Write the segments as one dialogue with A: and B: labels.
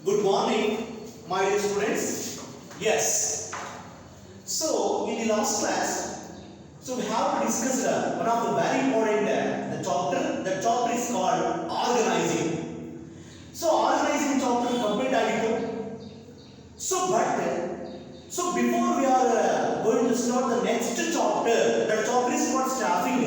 A: Good morning, my dear students. Yes. So, in the last class, we have discussed one of the very important the chapter. The chapter is called organizing. So, organizing chapter complete ಆಗಿತ್ತು. So before we are going to start the next chapter, that chapter is called staffing.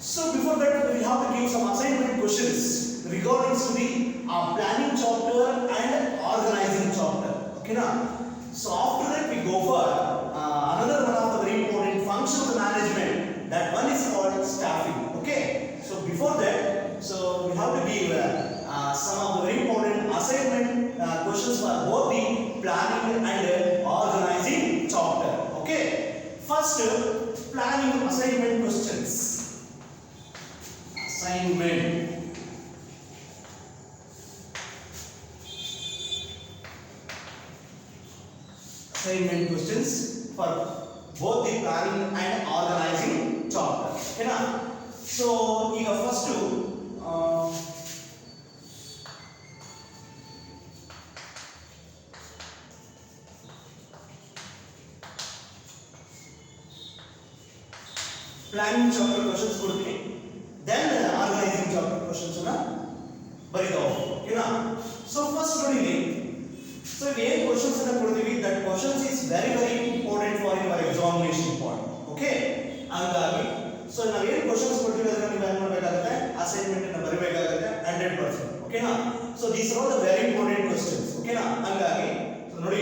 A: So before that, we have to give some assignment questions regarding to the planning chapter and organizing chapter. Okay, now. So after that, we go for another one of the very important functions of management. That one is called staffing. Okay. So before that, so we have to give some of the very important assignment questions for both the planning and organizing chapter. Okay. First, planning assignment questions. Assignment. Assignment questions for both the planning and organizing chapter. Okay, na? So, ಈಗ first planning chapter questions ಕೊಡ್ತೀನಿ, then organizing chapter questions ಅನ್ನ ಬರೀತಾ ಹೋಗ್ತೀನಿ. ಓಕೆನಾ? So first ನೋಡಿ, so ಏನು questions ಅನ್ನ ಕೊಡ್ತೀವಿ, that questions is very important for your examination point. Okay? ಹಾಗಾಗಿ so ನಾವು ಏನು questions ಕೊಡ್ತೀವಿ ಅದನ್ನ ನೀವು ಏನು ಮಾಡಬೇಕಾಗುತ್ತೆ, ಅಸೈನ್ಮೆಂಟ್ ಅನ್ನ ಬರೀಬೇಕಾಗುತ್ತೆ 100%. ಓಕೆನಾ? So these are all the very important questions. ಓಕೆನಾ? ಹಾಗಾಗಿ so ನೋಡಿ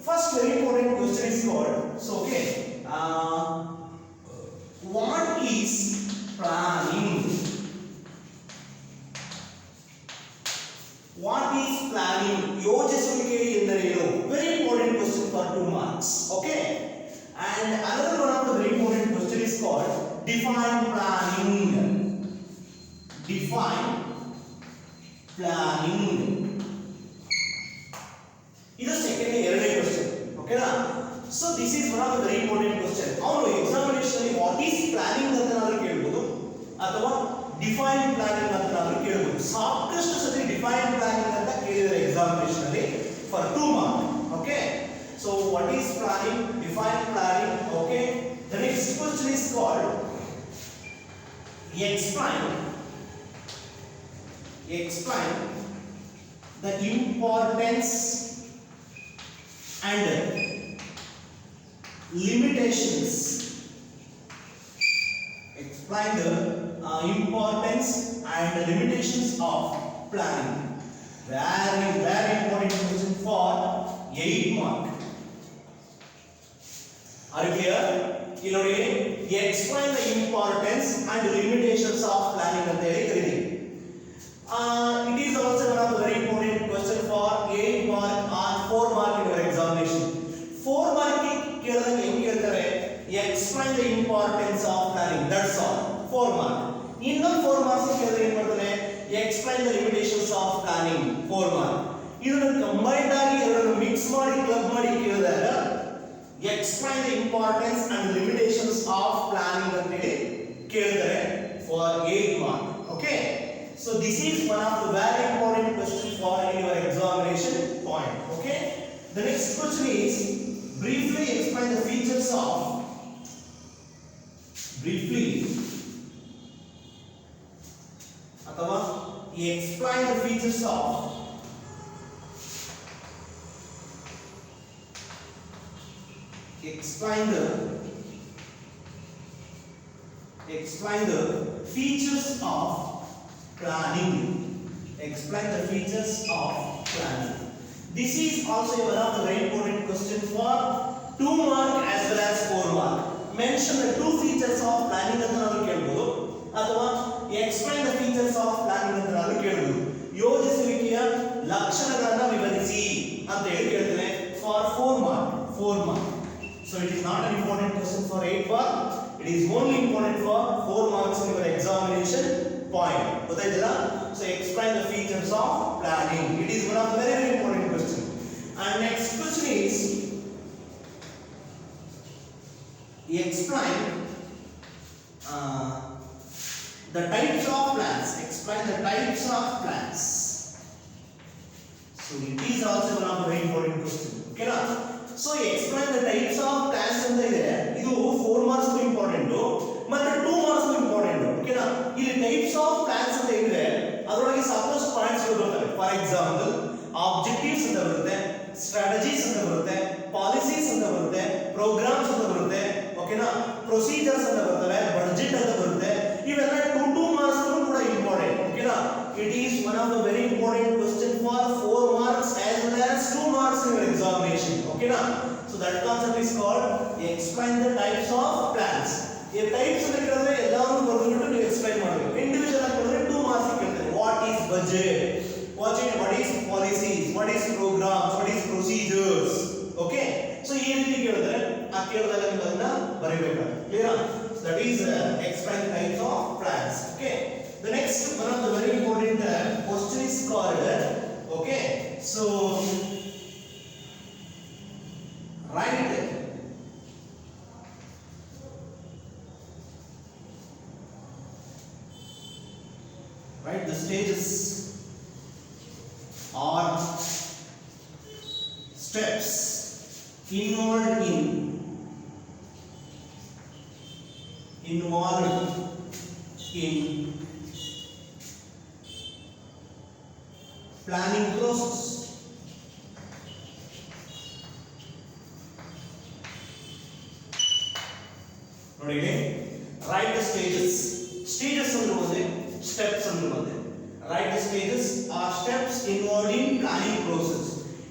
A: first very important question is called, so okay, what is planning? What is planning? ಯೋಜಿಸುವಿಕೆ ಎಂದರೇನು? Very important question for 2 marks. Okay? And another one of the very important question is called define planning. Define planning. ಇದು second ಎರಡನೇ question. Okay ನಾ? So this is one of the very important question. ಅವನು examination ಅಲ್ಲಿ what is planning ಅಂತ ನಾನು ಕೇಳಬಹುದು ಅಥವಾ define planning ಅಂತ ನಾನು ಕೇಳಬಹುದು. ಸಾಕಷ್ಟು ಸತಿ ಡಿಫೈನ್ ಪ್ಲಾನಿಂಗ್ ಅಂತ ಕೇಳಿದರೆ ಎಕ್ಸಾಮಿನೇಷನ್ ಅಲ್ಲಿ for 2 mark. Okay, so what is planning, define planning. Okay, the next question is called explain the importance and limitations. Explain the importance and the limitations of planning. Very important question for 8 mark. Are you clear? You know, explain the importance and the limitations of planning ಅಂತ ಹೇಳಿ ಕರೀತೀವಿ. It is also one of the very important question for 8 mark or 4 mark in your examination. 4 mark ಕೇಳಿದಾಗ ಹೆಂಗೆ ಕೇಳ್ತಾರೆ, explain the importance of planning. That's all. 4 mark. ಇನ್ನೊಂದು 4 marks ಕೇಳಿದ್ರೆ ಏನು ಮಾಡ್ತಾನೆ, explain the limitations of planning. 4 mark. ಇದನ್ನು combined ಆಗಿ ಎರಡನ್ನು ಮಿಕ್ಸ್ ಮಾಡಿ ಕ್ಲಬ್ ಮಾಡಿ ಕೇಳಿದಾಗ explain the importance and limitations of planning ಅಂತ ಹೇಳಿ ಕೇಳಿದರೆ for 8 mark. Okay? So this is one of the very important question for your examination point. Okay? The next question is briefly explain the features of ಅಥವಾ explain the features of explain the features of planning. Explain the features of planning. This is also one of the very important question for 2 mark as well as 4 mark. Mention the 2 features of planning ಅಂತ ನಾವು ಕೇಳಬಹುದು ಅಥವಾ explain the features of planning ಅಂತ ನಾವು ಕೇಳಬಹುದು. ಯೋಜಿಸುವಿಕೆಯ ಲಕ್ಷಣಗಳನ್ನು ವಿವರಿಸಿ ಅಂತ ಹೇಳಿ ಕೇಳ್ತೇನೆ for 4 mark. So it is not an important question for 8 mark. It is only important for 4 marks in your examination point. ಗೊತ್ತಾಯ್ತಲ್ಲ? So explain the features of planning. It is one of the very important question. And next question is explain the types of plans. Explain the types of plans. it is also one of the very important question. Okay na? So explain the types of plants ಅಂತ ಇದೆ. ಇದು 4 marks important ಮತ್ತೆ 2 marks important. Okay ನಾ? ಇಲ್ಲಿ types of plants ಅಂತ ಇದೆ. ಅದರೊಳಗೆ ಸಾಕಷ್ಟು ಪಾಯಿಂಟ್ಸ್ ಬರ್ತವೆ. ಫಾರ್ ಎಕ್ಸಾಂಪಲ್ ಆಬ್ಜೆಕ್ಟಿವ್ಸ್ ಅಂತ ಬರುತ್ತೆ, ಸ್ಟ್ರಾಟಜೀಸ್ ಅಂತ ಬರುತ್ತೆ, ಪಾಲಿಸೀಸ್ ಅಂತ ಬರುತ್ತೆ, ಪ್ರೋಗ್ರಾಮ್ಸ್ ಅಂತ ಬರುತ್ತೆ. ಓಕೆನಾ? ಪ್ರೊಸೀಜರ್ಸ್ ಅಂತ ಬರ್ತವೆ, ಬಜೆಟ್ ಅಂತ ಬರುತ್ತೆ. ಇವೆಲ್ಲ 2 marks ಕೂಡ ಇಂಪಾರ್ಟೆಂಟ್. ಓಕೆನಾ? It is one of the very important question for 4 marks as well as 2 marks in your examination. Okay na? So that concept is called explain the types of plants. Ee types ಅಂತ ಕೇಳಿದ್ರೆ ಎಲ್ಲಾನು ಬರ್ಬಿಟ್ಟು ನೀವು explain ಮಾಡಬೇಕು. Individual ಆಗಿ ಕೇಳಿದ್ರೆ 2 marks ಕೇಳ್ತಾರೆ. What is budget? What is policies? What is programs? What is procedures? Okay? So ಈ ರೀತಿ ಕೇಳಿದ್ರೆ ಆ ಕೇಳಿದಾಗ ನೀವು ಅದನ್ನ ಬರೆಯಬೇಕು. Clear? That is explain the types of plants. Okay? The next one of the very important question is called, okay, so write the stages or steps involved in planning process. ನೋಡಿ, write the stages. Stages ಅಂದ್ರೆ ಒಂದೇ, steps ಅಂದ್ರೆ ಒಂದೇ. Write the stages or steps involved in planning process.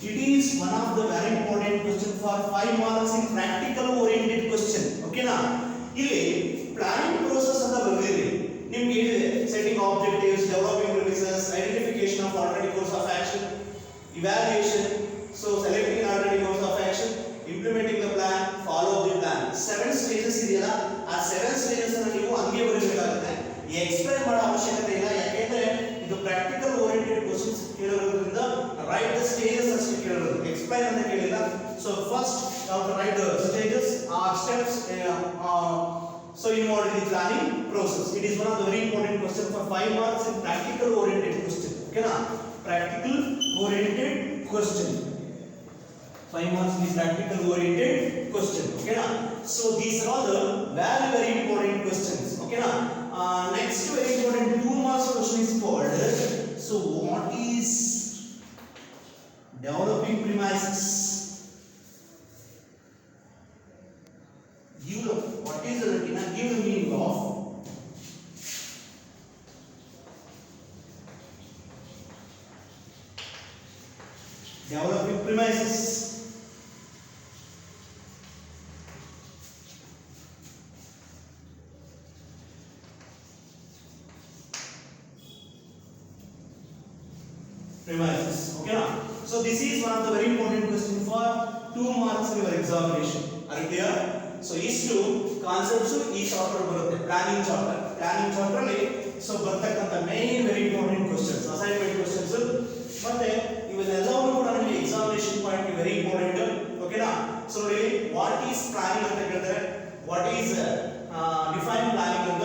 A: It is one of the very important question for 5 marks in practical oriented question. Okay ನಾ? ಇಲ್ಲಿ planning process ಅಂತ ಬರೆದಿದೆ. ನಿಮಗೆ ಹೇಳಿದೆ setting objectives, developing premises, identification of alternative course of action, evaluation, so selecting an alternative course of action, implementing the plan, follow the plan. 7 stages ಇದೆಯಲ್ಲ, ಆ 7 stages ಅನ್ನು ನೀವು ಹಂಗೆ ಬರೆಯಬೇಕಾಗುತ್ತೆ. ಎಕ್ಸ್ಪ್ಲೈನ್ ಮಾಡೋ ಅವಶ್ಯಕತೆ ಇಲ್ಲ, ಯಾಕೆಂದ್ರೆ ಇದು ಪ್ರಾಕ್ಟಿಕಲ್ ಓರಿಯೆಂಟೆಡ್ ಕ್ವೆಶ್ಚನ್ಸ್ ಕೇಳಿರೋದ್ರಿಂದ ರೈಟ್ ದ ಸ್ಟೇಜಸ್ ಅಷ್ಟೇ ಕೇಳಿರೋದು, ಎಕ್ಸ್ಪ್ಲೈನ್ ಅಂತ ಕೇಳಿಲ್ಲ. So first you have to write the stages or steps so involved in the planning process. It is one of the very important question for 5 marks in practical oriented question. Okay na? Practical oriented question. 5 marks in practical oriented question. Okay na? So these are all the very very important questions. Okay na? Next very important 2 marks question is called, so what is developing premises? Give the, what is the retina? Give the meaning of developing premises. Premises. Okay na? So this is one of the very important question for 2 marks in your examination. Are you clear? So ಇಷ್ಟು concepts ಈ chapter ಬರುತ್ತೆ, planning chapter ಅಲ್ಲಿ so ಬರ್ತಕ್ಕಂಥ main very important questions, assignment questions, ಮತ್ತೆ ಇವೆಲ್ಲವೂ ಕೂಡ ನಮಗೆ examination point very important. ಓಕೆನಾ? ಸೊ ನೋಡಿ, ವಾಟ್ ಈಸ್ ಪ್ಲಾನಿಂಗ್ ಅಂತ ಕೇಳಿದ್ರೆ, ವಾಟ್ ಈಸ್ ಡಿಫೈನ್ ಪ್ಲಾನಿಂಗ್ ಅಂತ,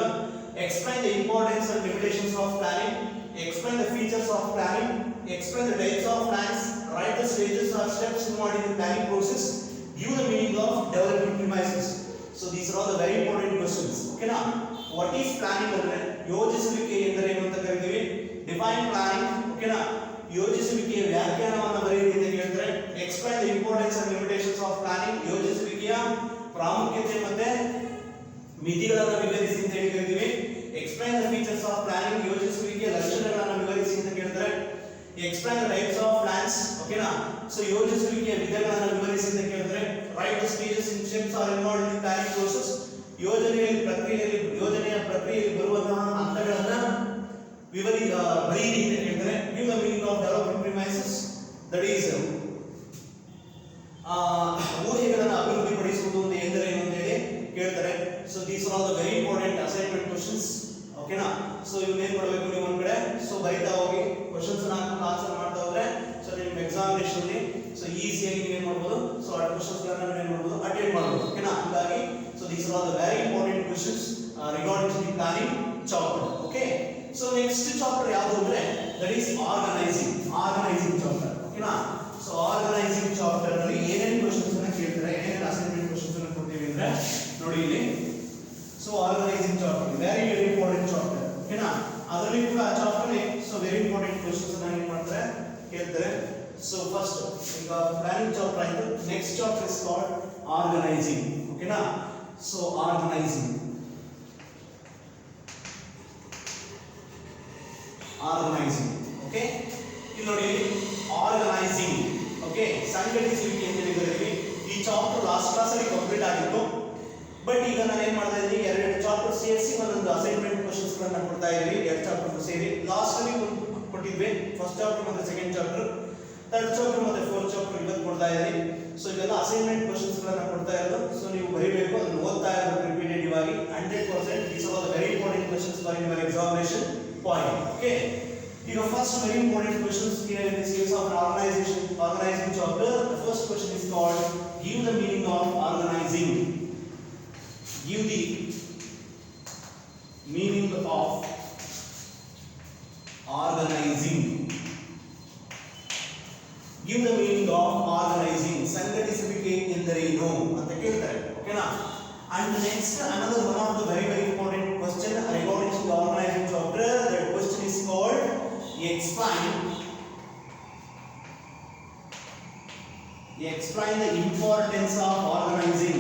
A: explain the importance and limitations of planning, explain the features of planning, explain the types of plans, write the stages or steps involved in the planning process, give the meaning of developing premises. So these are all the very important questions. Okay na? What is planning ಅಂದ್ರೆ ಯೋಜಿಸುವಿಕೆ ಎಂದರೆ ಏನು ಅಂತ ಕರೀತೀವಿ. Define planning. Okay na? ಯೋಜಿಸುವಿಕೆಯ ವ್ಯಾಖ್ಯಾನವನ್ನು ಬರೆಯಿರಿ ಅಂತ ಕೇಳಿದ್ರೆ, explain the importance and limitations of planning, ಯೋಜಿಸುವಿಕೆಯ ಪ್ರಾಮುಖ್ಯತೆ ಮತ್ತೆ ಮಿತಿಗಳನ್ನು ವಿವರಿಸಿ ಅಂತ ಹೇಳಿ ಕರೀತೀವಿ. Explain the features of planning, ಯೋಜಿಸುವಿಕೆಯ ಲಕ್ಷಣಗಳನ್ನು ವಿವರಿಸಿ ಅಂತ ಕೇಳಿದ್ರೆ, explain the types of plans. Okay na? So ಯೋಜಿಸುವಿಕೆಯ ವಿಧಗಳನ್ನು ವಿವರಿಸಿ ಅಂತ ಕೇಳಿದ್ರೆ, write the stages and steps are involved in the planning process. ಯೋಜನೆಯ ಪ್ರಕ್ರಿಯೆಯಲ್ಲಿ ಬರುವಂತಹ ಹಂತಗಳನ್ನು ಬರೆಯಿರಿ ಅಂತ ಕೇಳಿದ್ರೆ, give the meaning of developing premises, that is ಊಹೆಗಳನ್ನು ಅಭಿವೃದ್ಧಿಪಡಿಸುವುದು ಅಂತ ಎಂದರೇನು ಅಂತ ಹೇಳಿ ಕೇಳ್ತಾರೆ. So these are all the very important assignment questions. Okay na? So ಇವನ್ನ ಏನು ಮಾಡಬೇಕು ನೀವು ಒಂದು ಕಡೆ ಸೊ ಬರೀತಾ ಹೋಗಿ, ಕ್ವೆಶ್ಚನ್ಸ್ ಹಾಕೊಂಡು ಆನ್ಸರ್ ಮಾಡ್ತಾ ಹೋದ್ರೆ ಸೊ ನಿಮ್ಮ ಎಕ್ಸಾಮಿನೇಷನ್ ಅಲ್ಲಿ ಸೊ ಈಸಿಯಾಗಿ ನೀವು ಏನು ಮಾಡ್ಬೋದು, ಸೊ ಆ ಕ್ವೆಶ್ಚನ್ಸ್ ಗಳನ್ನು ಏನು ಮಾಡ್ಬೋದು, ಅಟೆಂಡ್ ಮಾಡ್ಬೋದು. ಓಕೆನಾ? ಹಾಗಾಗಿ so these are all the very important questions regarding to the planning chapter. Okay? So next chapter ಯಾವುದು ಅಂದ್ರೆ ದಟ್ ಈಸ್ ಆರ್ಗನೈಸಿಂಗ್ ಚಾಪ್ಟರ್. ಓಕೆನಾ? ಕ್ವೆಶ್ಚನ್ಸ್ ಅನ್ನು ಏನು ಮಾಡ್ತಾರೆ ಕೇಳ್ತಾರೆ. ಸೊ ಫಸ್ಟ್ ಈಗ ಪ್ಲಾನಿಂಗ್ ಚಾಪ್ಟರ್ ಆಯ್ತು. Next chapter is called organising. ಓಕೆನಾ? So organising okay. ಇಲ್ಲಿ ನೋಡಿ ಆರ್ಗನೈಸಿಂಗ್ ಓಕೆ ಸಂಘಟಿಸುವಿಕೆ ಅಂತ ಹೇಳಿದ್ರೆ ಈ ಚಾಪ್ಟರ್ ಲಾಸ್ಟ್ ಕ್ಲಾಸ್ ಅಲ್ಲಿ ಕಂಪ್ಲೀಟ್ ಆಗಿತ್ತು. ಬಟ್ ಈಗ ನಾನು ಏನು ಮಾಡ್ತಾ ಇದ್ದೀನಿ, ಎರಡು ಚಾಪ್ಟರ್ ಸೇರಿಸಿ ಒಂದೊಂದು ಅಸೈನ್ಮೆಂಟ್ ಕ್ವೆಶ್ಚನ್ಸ್ ಗಳನ್ನ ಕೊಡ್ತಾ ಇದ್ದೀವಿ. ಎರಡು ಚಾಪ್ಟರ್ ಸೇರಿ ಲಾಸ್ಟ್ ಅಲ್ಲಿ ಕೊಟ್ಟಿದ್ವಿ. ಫಸ್ಟ್ ಚಾಪ್ಟರ್ ಮತ್ತೆ ಸೆಕೆಂಡ್ ಚಾಪ್ಟರ್, ಥರ್ಡ್ ಚಾಪ್ಟರ್ ಮತ್ತೆ ಫೋರ್ತ್ ಚಾಪ್ಟರ್ ಇವತ್ತು ಕೊಡ್ತಾ ಇದ್ದೀನಿ. ಸೊ ಇದೆಲ್ಲ ಅಸೈನ್ಮೆಂಟ್ ಕ್ವೆಶ್ಚನ್ಸ್ ಗಳನ್ನ ಕೊಡ್ತಾ ಇರೋದು. ಸೊ ನೀವು ಬರೀಬೇಕು, ಅದನ್ನು ಓದ್ತಾ ಇರೋದು ರಿಪೀಟೆಟಿವ್ ಆಗಿ 100%. These are the very important questions for your examination point. Okay, ಈಗ first very important questions here in this case of an organizing chapter. The first question is called give the meaning of organizing. Give the meaning of organizing. Give the meaning of organizing. ಸಂಘಟಿಸುವಿಕೆ ಎಂದರೇನು ಅಂತ ಕೇಳ್ತಾರೆ. ಓಕೆನಾ? And next another one of the very important question regarding the organizing chapter. That question is called explain the importance of organizing.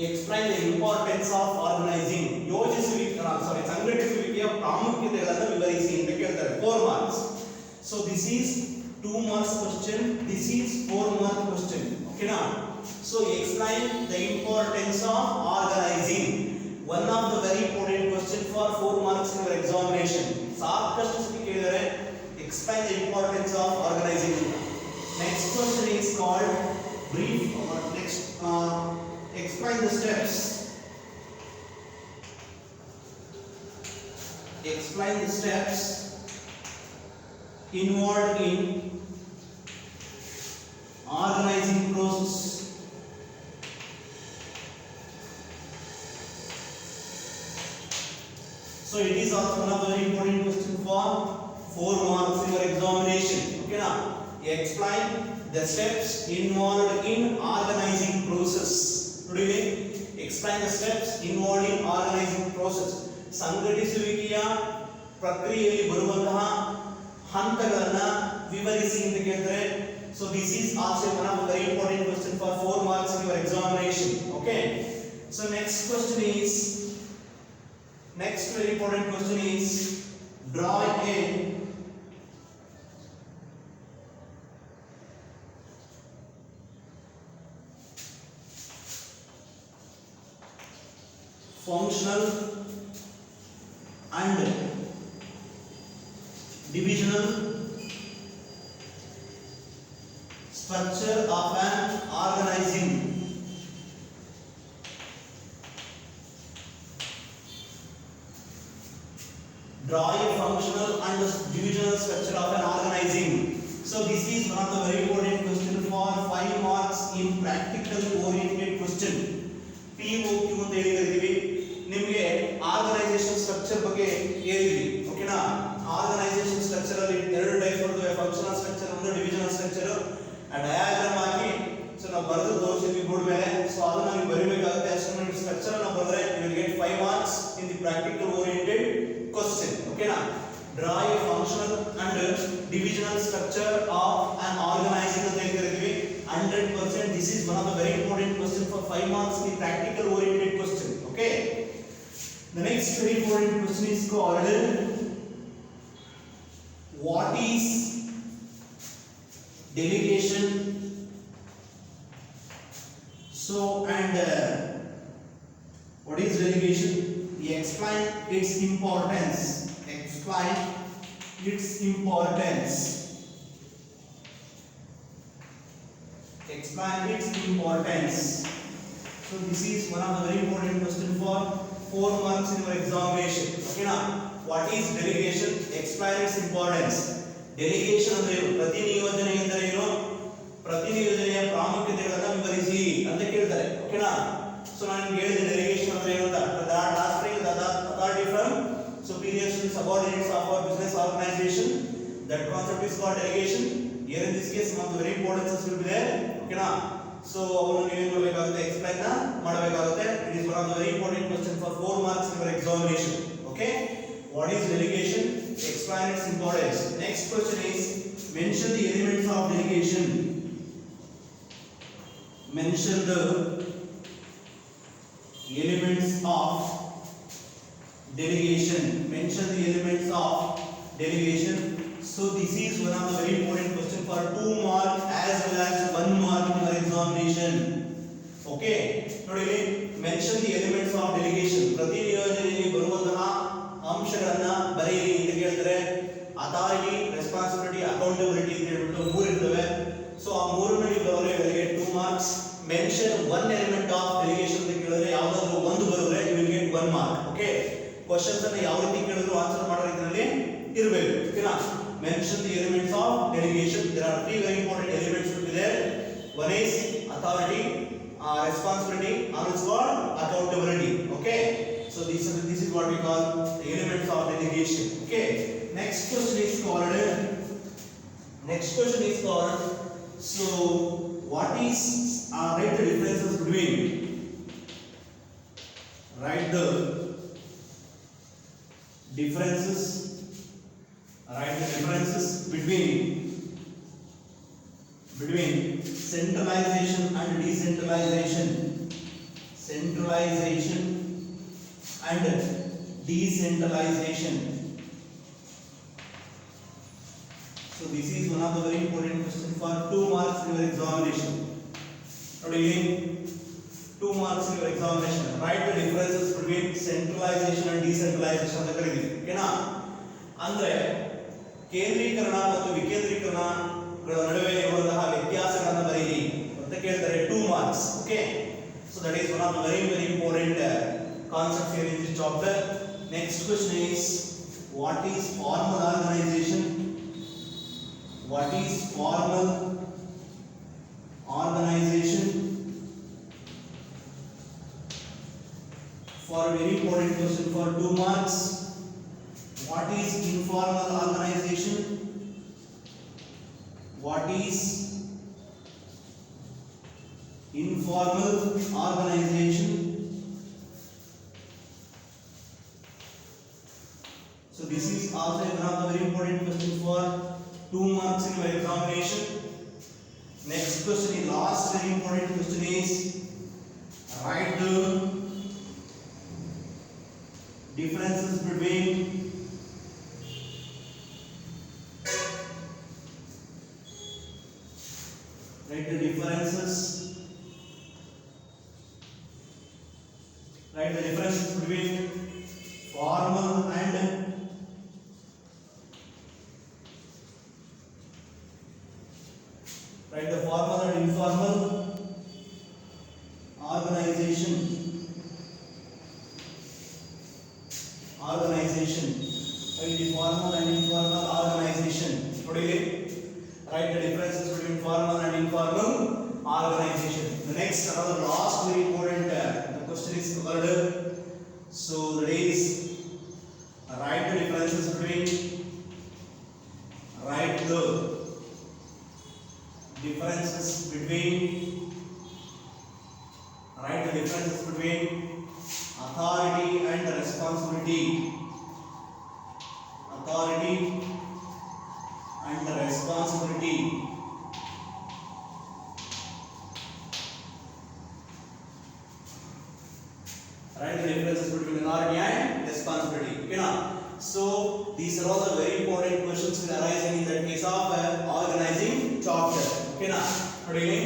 A: Explain the importance of organizing. ಸಂಘಟಿಸುವಿಕೆಯ ಪ್ರಾಮುಖ್ಯತೆಗಳನ್ನು ವಿವರಿಸಿ ಅಂತ ಕೇಳ್ತಾರೆ. 4 marks. So this is 2 marks question, this is 4 mark question. Okay na? So explain the importance of organizing. One of the very important question for 4 marks in your examination. ಸಾಕಷ್ಟು ಸತಿ ಕೇಳಿದರೆ explain the importance of organizing. Next question is called brief. Next explain the steps. Explain the steps involved in organizing process. So it is also one of the very important question for 4 marks in your examination. Okay na? Explain the steps involved in organizing process. Today explain the steps involved in organizing process. ಸಂಘಟಿಸುವಿಕೆಯ ಪ್ರಕ್ರಿಯೆಯಲ್ಲಿ ಬರುವಂತಹ ಹಂತಗಳನ್ನು ವಿವರಿಸಿ ಅಂತ ಕೇಳ್ತಾರೆ. So this is also one of the very important question for 4 marks in your examination. Okay, so next very important question is draw a functional and divisional structure of an organizing. Draw a functional and divisional structure of an organizing. So this is one of the very important question for 5 marks in practical oriented question. POQ ಅಂತ ಹೇಳಿದ್ದೀವಿ. ನಿಮಗೆ organization structure ಬಗ್ಗೆ ಹೇಳಿದ್ವಿ. ಓಕೆನಾ? Organization structure ಅಲ್ಲಿ 2 type ಬರ್ತವೆ, functional structure ಮತ್ತು divisional structure. ಆ ಡಯಾಗ್ರಾಮ್ ಹಾಕಿ ಸೊ ನಾವು ಬರೆದು ತೋರಿಸಿದ್ವಿ ಬೋರ್ಡ್ ಮೇಲೆ. ಸೊ ಅದನ್ನ ನೀವು ಬರೀಬೇಕಾಗುತ್ತೆ. ಅಷ್ಟನ್ನು ಸ್ಟ್ರಕ್ಚರ್ ಅನ್ನು ಬರೆದ್ರೆ you will get 5 marks in the practical oriented question. ಓಕೆನಾ? Draw a functional and divisional structure of an organizing ಅಂತ ಹೇಳಿದ್ದೀವಿ. 100% this is one of the very important question for 5 marks in the practical oriented question. Okay, the next very important question is called what is delegation. So and what is delegation? Explain its importance. Explain its importance. Explain its importance. So this is one of the very important question for 4 marks in your examination. Okay na? What is delegation? Explain its importance. Delegation ಅಂದ್ರೆ ಏನು? ಪ್ರತಿನಿಯೋಜನೆ ಎಂದರೆ ಏನು? ಪ್ರತಿನಿಯೋಜನೆಯ ಪ್ರಾಮುಖ್ಯತೆಗಳನ್ನು ವಿವರಿಸಿ ಅಂತ ಕೇಳ್ತಾರೆ. ಓಕೆನಾ? So ನಾನು ನಿಮಗೆ ಹೇಳಿದೆ ಡೆಲಿಗೇಷನ್ ಅಂದ್ರೆ ಏನು ಅಂತ. Transferring the authority from superiors to subordinates of our business organization. That concept is called delegation. Here in this case, one of the very important steps will be there. Okay na? So ಅವನು ನೀವು ಏನು ಮಾಡಬೇಕಾಗುತ್ತೆ explain ಮಾಡಬೇಕಾಗುತ್ತೆ. It is one of the very important question for 4 marks in your examination. Okay, what is delegation? Explain its importance. Next question is mention the elements of delegation. Mention the elements of delegation. Mention the elements of delegation. So this is one of the very important question for 2 marks as well as 1 mark in your examination. Okay, ನೋಡಿ mention the elements of delegation. ಪ್ರತಿ ನಿಯೋಜನೆಯಲ್ಲಿ ಬರುವಂತಹ ಅಂಶಗಳನ್ನ ಬರೆಯಿರಿ ಅಂತ ಕೇಳಿದ್ರೆ authority, responsibility, accountability ಅಂತ ಹೇಳ್ಬಿಟ್ಟು 3 ಇರ್ತವೆ. ಸೊ ಆ 3 ನೀವು ಬರೋರೆ ವೆರಿಗೆ 2 marks. Mention 1 element of delegation ಅಂತ ಕೇಳಿದ್ರೆ ಯಾವುದಾದ್ರೂ ಒಂದು ಬರೋರೆ you will get 1 mark. Okay, questions ಅನ್ನು ಯಾವ ರೀತಿ ಕೇಳಿದ್ರು ಆನ್ಸರ್ ಮಾಡೋ ರೀತಿಯಲ್ಲಿ ಇರಬೇಕು. ಓಕೆನಾ? Mention the elements of delegation. There are 3 very important elements to be there. One is authority, responsibility, and it's called accountability. Okay, so this is what we call the elements of delegation. Okay, next question is called so what is write the differences between between centralization and decentralization. Centralization and decentralization. So this is one of the very important question for 2 marks in your examination. Today 2 marks in your examination. Write the differences between centralization and decentralization ಅಂತ ಕರೀತೀವಿ. ಓಕೆನಾ? ಅಂದ್ರೆ ಕೇಂದ್ರೀಕರಣ ಮತ್ತು ವಿಕೇಂದ್ರೀಕರಣಗಳ ನಡುವೆ ಇರುವಂತಹ ವ್ಯತ್ಯಾಸಗಳನ್ನು ಬರೆಯಿರಿ ಅಂತ ಕೇಳ್ತಾರೆ 2 marks. Okay, so that is one of the very important concepts here in this chapter. Next question is what is formal organization? What is formal organization? For a very important question for 2 marks. What is informal organization? What is informal organization? So this is also one of the very important question for 2 marks in your examination. Next question is last very important question is write the differences between write the differences between formal and informal organization. Write the formal and informal organization. Today write the differences between formal and informal organization. The next another last very important the question is covered. So that is write the differences between authority and responsibility. Authority and responsibility. Write the differences between authority and responsibility. Okay, now so these are all the very important questions arising in the case of organizing chapter. Okay, now today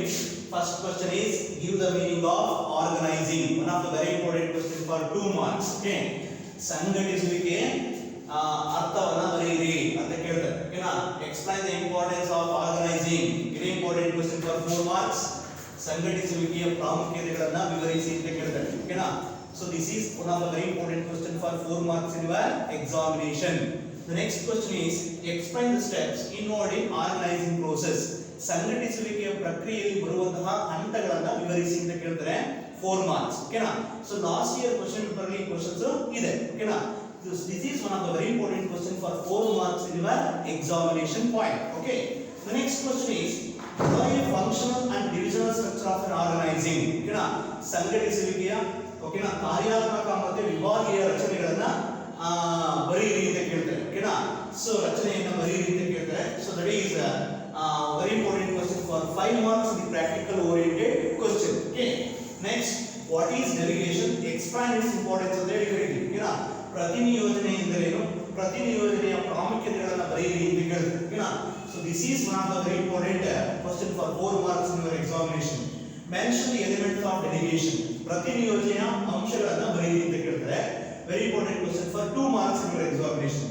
A: first question is give the meaning of organizing. One of the very important question for 2 marks. Okay, ಸಂಘಟಿಸುವಿಕೆ ಅರ್ಥವನ್ನ ಬರೆಯಿರಿ ಅಂತ ಕೇಳ್ತಾರೆ. ಓಕೆನಾ? Explain the importance of organising. Very important question for 4 marks. ಸಂಘಟಿಸುವಿಕೆಯ ಪ್ರಾಮುಖ್ಯತೆಗಳನ್ನು ವಿವರಿಸಿ ಅಂತ ಕೇಳ್ತಾರೆ. ಓಕೆನಾ? So this is one of the very important question for 4 marks in your examination. The next question is explain the steps involved in organizing process. ಸಂಘಟಿಸುವಿಕೆಯ ಪ್ರಕ್ರಿಯೆಯಲ್ಲಿ ಬರುವಂತಹ ಹಂತಗಳನ್ನು ವಿವರಿಸಿ ಅಂತ ಕೇಳ್ತಾರೆ 4 marks. ಓಕೆನಾ? So last year question paper ಅಲ್ಲಿ questions ಇದೆ. ಓಕೆನಾ? This is one of the very important question for 4 marks in your examination point. Okay, the next question is the functional and divisional structure of an organizing ಓಕೆನಾ ಸಂಘಟಿಸುವಿಕೆಯ ಓಕೆನಾ ಕಾರ್ಯಾತ್ಮಕ ಮತ್ತು ವಿಭಾಗೀಯ ರಚನೆಗಳನ್ನ ಬರೆಯಿರಿ ಅಂತ ಕೇಳ್ತಾರೆ ಓಕೆನಾ ಸೊ ರಚನೆಯನ್ನ ಬರೆಯಿರಿ ಅಂತ ಕೇಳ್ತಾರೆ so that is very important question for 5 marks in the practical oriented question okay next what is delegation expand its importance ಅಂತ ಹೇಳಿ ಕರೀತೀವಿ ಓಕೆನಾ ಪ್ರತಿನಿಯೋಜನೆ ಎಂದರೇನು ಪ್ರತಿನಿಯೋಜನೆಯ ಪ್ರಾಮುಖ್ಯತೆಗಳನ್ನು ಬರೆಯಿರಿ ಅಂತ ಕೇಳ್ತಾರೆ ಓಕೆನಾ so this is one of the very important question for 4 marks in your examination mention the elements of delegation ಪ್ರತಿನಿಯೋಜನೆಯ ಅಂಶಗಳನ್ನು ಬರೆಯಿರಿ ಅಂತ ಕೇಳ್ತಾರೆ very important question for 2 marks in your examination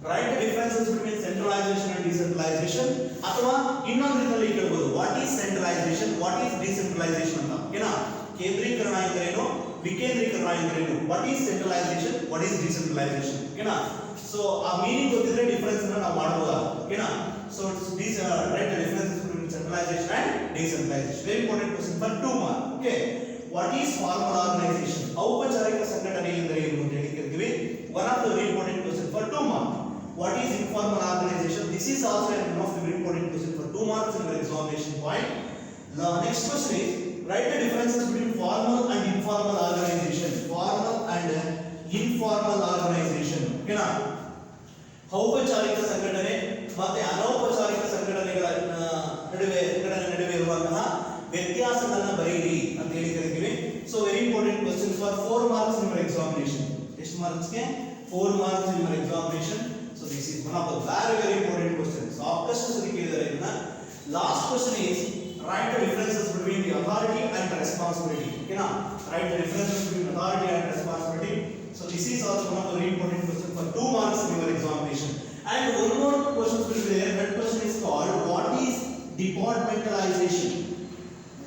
A: write the differences between centralization and decentralization ಅಥವಾ ಇನ್ನೊಂದು ರೀತಿಯಲ್ಲಿ ಕೇಳಬಹುದು what is centralization what is decentralization ಅಂತ ಓಕೆನಾ ಕೇಂದ್ರೀಕರಣ ಎಂದರೇನು ವಿಕೇಂದ್ರೀಕರಣ ಎಂದರೇನು what is centralization what is decentralization ಓಕೆನಾ so ಆ ಮೀನಿಂಗ್ ಗೊತ್ತಿದ್ರೆ ಡಿಫರೆನ್ಸ್ ಅನ್ನು ನಾವು ಮಾಡಬಹುದು ಓಕೆನಾ so these write the differences between centralization and decentralization very important question for 2 marks okay what is formal organization ಔಪಚಾರಿಕ ಸಂಘಟನೆ ಎಂದರೇನು ಅಂತ ಹೇಳಿ ಕೇಳ್ತೀವಿ one of the very important question for 2 marks what is informal organization this is also one of the very important question for 2 marks in your examination point the next question is write the differences between formal and informal organization formal and informal organization ಓಕೆನಾ ಔಪಚಾರಿಕ ಸಂಘಟನೆ ಮತ್ತೆ ಅನೌಪಚಾರಿಕ ಸಂಘಟನೆಗಳ ನಡುವೆ ಇರುವಂತಹ ವ್ಯತ್ಯಾಸಗಳನ್ನು ಬರೆಯಿರಿ ಅಂತ ಹೇಳಿ ಕರೀತೀವಿ so very important question for 4 marks in your examination ಎಷ್ಟು ಮಾರ್ಕ್ಸ್ ಗೆ 4 marks in your examination so this is one of the very important questions ಸಾಕಷ್ಟು ಸರಿ ಕೇಳಿದ್ದಾರೆ ಇದನ್ನ last question is write the differences between the authority and responsibility ಓಕೆನಾ write the differences between authority and responsibility so this is also one of the very important questions for 2 marks in your examination and one more question will be there that question is called what is departmentalization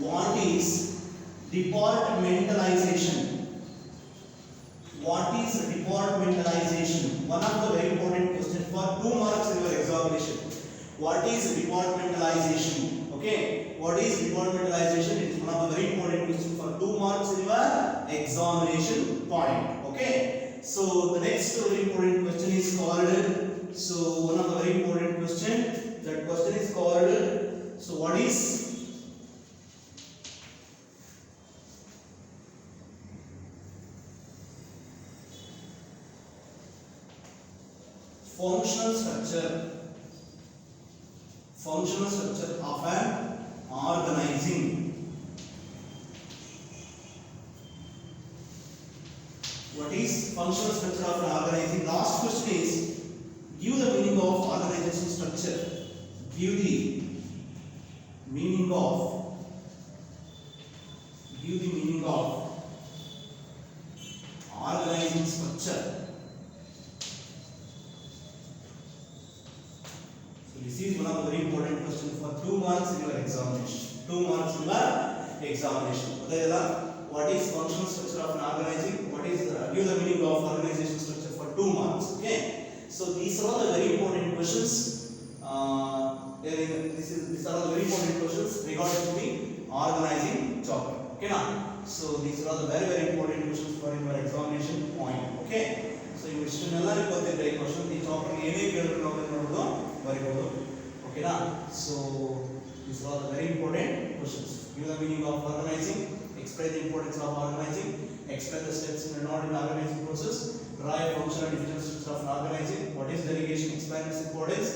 A: what is departmentalization what is departmentalization one of the very important questions for 2 marks in your examination what is departmentalization okay what is departmentalization it is one of the very important questions for 2 marks in your examination point okay so the next very important question is called so one of the very important question that question is called so what is functional structure of an organizing what is functional structure of an organizing last question is give the meaning of organization structure give the meaning of organizing structure this is one of the very important questions for 2 marks in your examination 2 marks in your examination what is functional structure of an organizing what is give the meaning of organization structure for 2 marks okay so these are all the very important questions these are all the very important questions regarding to the organizing chapter okay now so these are all the very important questions for your examination point okay so you ಇಷ್ಟನ್ನೆಲ್ಲ ಗೊತ್ತಿದ್ರೆ ಈ question ಈ chapter ಏನೇ ಕೇಳಿದ್ರು ನಾವು ನೋಡೋದು ಬರೆಯಬಹುದು ಓಕೆನಾ so these are all the very important questions give the meaning of organizing explain the importance of organizing explain the steps involved in organizing process derive functional and divisional structure of organizing what is delegation explain its importance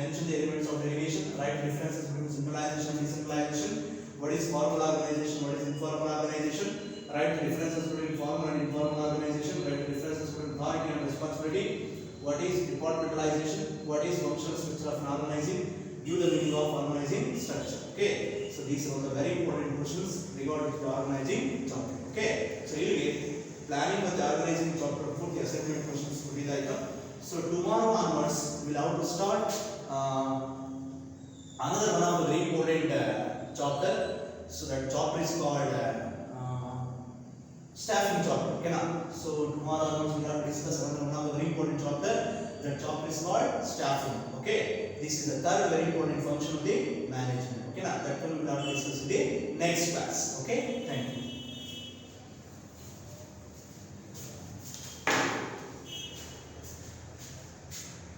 A: mention the elements of delegation write differences between centralization and decentralization what is formal organization what is informal organization write the differences between formal and informal organization write the differences between authority and responsibility what is departmentalization what is functional structure of an organizing give the meaning of organizing structure okay so these are the very important questions regarding to organizing chapter okay so ilige planning and organizing chapter purti assignment questions mugidaita so tomorrow onwards we will have to start another one of the very important chapter so that chapter is called staffing chapter okay na so tomorrow onwards we will have to discuss one of the very important chapter that chapter is called staffing okay this is the third very important function of the management okay na that one we will have to discuss in the next class okay thank you